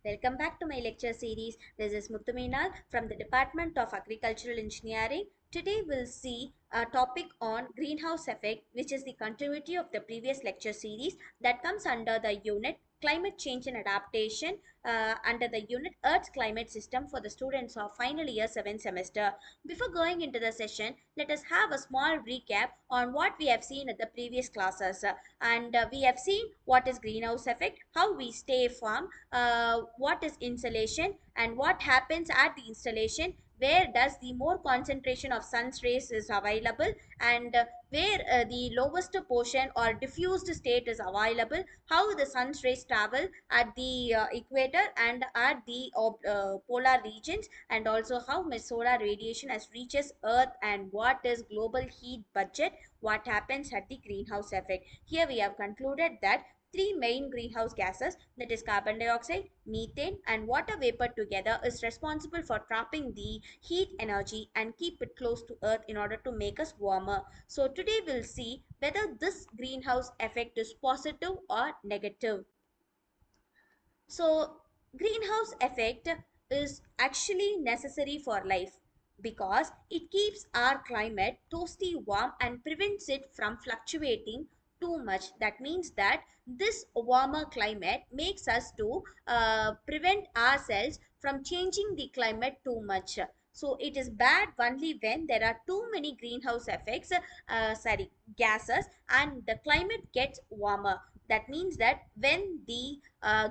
Welcome back to my lecture series. This is Muthuminal from the Department of Agricultural Engineering. Today we'll see a topic on greenhouse effect, which is the continuity of the previous lecture series that comes under the unit Climate Change and Adaptation under the unit Earth's Climate System for the students of final year 7 semester. Before going into the session, let us have a small recap on what we have seen at the previous classes. And we have seen what is greenhouse effect, how we stay warm, what is insulation, and what happens at the installation, where does the more concentration of sun's rays is available, and where the lowest portion or diffused state is available, how the sun's rays travel at the equator and at the polar regions, and also how much solar radiation has reaches earth, and what is global heat budget, what happens at the greenhouse effect. Here we have concluded that three main greenhouse gases, that is carbon dioxide, methane and water vapor together, is responsible for trapping the heat energy and keep it close to earth in order to make us warmer. So today we'll see whether this greenhouse effect is positive or negative. So greenhouse effect is actually necessary for life because it keeps our climate toasty warm and prevents it from fluctuating too much. That means that this warmer climate makes us to prevent ourselves from changing the climate too much. So it is bad only when there are too many greenhouse effects, gases, and the climate gets warmer. That means that when the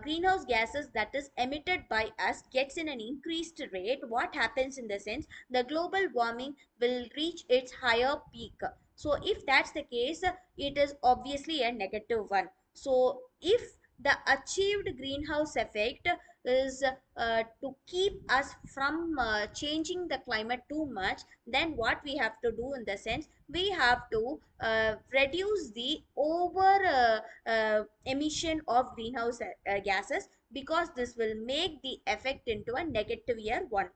greenhouse gases that is emitted by us gets in an increased rate, what happens in the sense the global warming will reach its higher peak. So if that's the case, it is obviously a negative one. So if the achieved greenhouse effect is to keep us from changing the climate too much, then what we have to do in the sense we have to reduce the over emission of greenhouse gases, because this will make the effect into a negative year one.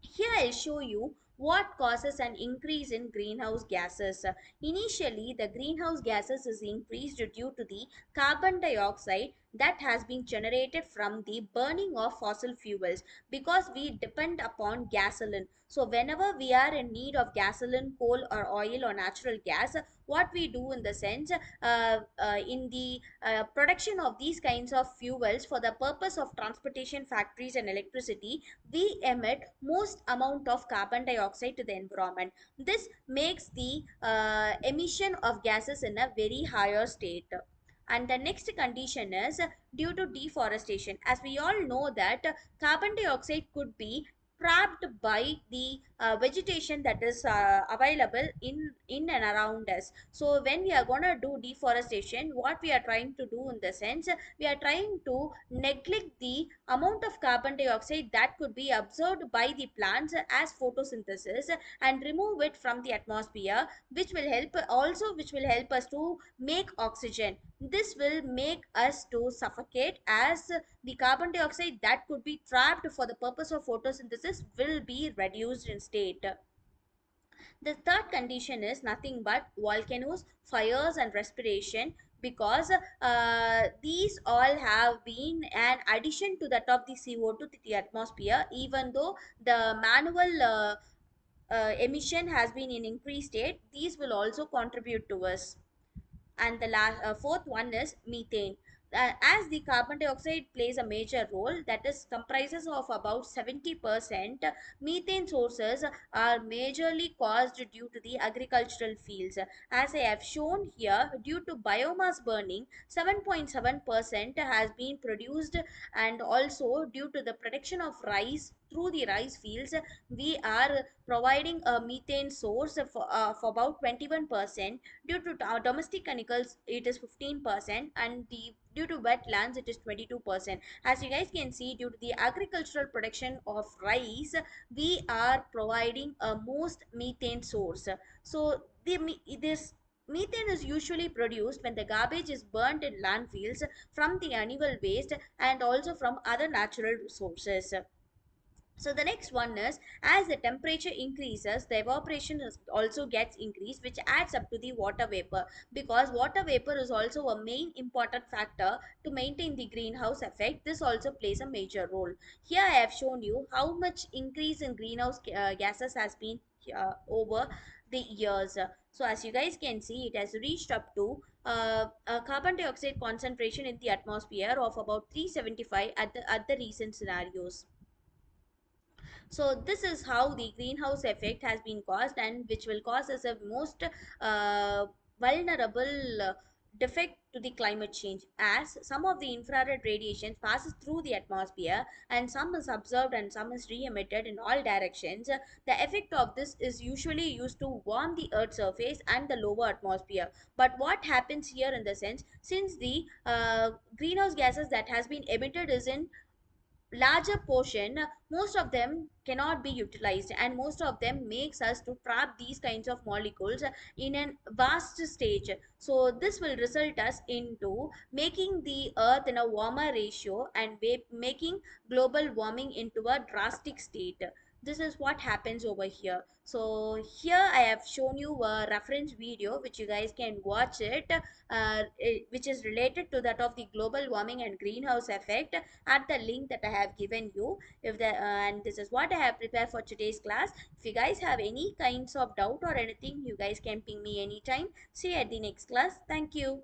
Here I'll show you what causes an increase in greenhouse gases. Initially, the greenhouse gases is increased due to the carbon dioxide that has been generated from the burning of fossil fuels, because we depend upon gasoline. So whenever we are in need of gasoline, coal or oil or natural gas, what we do in the sense, in the production of these kinds of fuels for the purpose of transportation, factories and electricity, we emit most amount of carbon dioxide to the environment. This makes the emission of gases in a very higher state. And the next condition is due to deforestation. As we all know that carbon dioxide could be trapped by the vegetation that is available in and around us. So when we are going to do deforestation, what we are trying to do in the sense, we are trying to neglect the amount of carbon dioxide that could be absorbed by the plants as photosynthesis, and remove it from the atmosphere, which will help us to make oxygen. This will make us to suffocate, as the carbon dioxide that could be trapped for the purpose of photosynthesis will be reduced in state. The third condition is nothing but volcanoes, fires, and respiration, because these all have been an addition to that of the CO2 to the atmosphere, even though the manual emission has been in increased state. These will also contribute to us. And the fourth one is methane. As the carbon dioxide plays a major role, that is comprises of about 70%, methane sources are majorly caused due to the agricultural fields. As I have shown here, due to biomass burning, 7.7% has been produced, and also due to the production of rice through the rice fields, we are providing a methane source for about 21%. Due to domestic chemicals, it is 15%, and due to wetlands, it is 22%. As you guys can see, due to the agricultural production of rice, we are providing a most methane source. So this methane is usually produced when the garbage is burnt in landfills, from the animal waste, and also from other natural resources. So the next one is, as the temperature increases, the evaporation also gets increased, which adds up to the water vapor, because water vapor is also a main important factor to maintain the greenhouse effect. This also plays a major role. Here I have shown you how much increase in greenhouse gases has been over the years. So as you guys can see, it has reached up to a carbon dioxide concentration in the atmosphere of about 375 at the recent scenarios. So this is how the greenhouse effect has been caused, and which will cause us a most uh, vulnerable defect to the climate change, as some of the infrared radiation passes through the atmosphere and some is observed and some is re-emitted in all directions. The effect of this is usually used to warm the earth's surface and the lower atmosphere. But what happens here in the sense, since the greenhouse gases that has been emitted is in larger portion, most of them cannot be utilized, and most of them makes us to trap these kinds of molecules in a vast stage. So this will result us into making the earth in a warmer ratio and making global warming into a drastic state. This is what happens over here. So here I have shown you a reference video which you guys can watch it, which is related to that of the global warming and greenhouse effect, at the link that I have given you. If the and this is what I have prepared for today's class. If you guys have any kinds of doubt or anything, you guys can ping me anytime. See you at the next class. Thank you.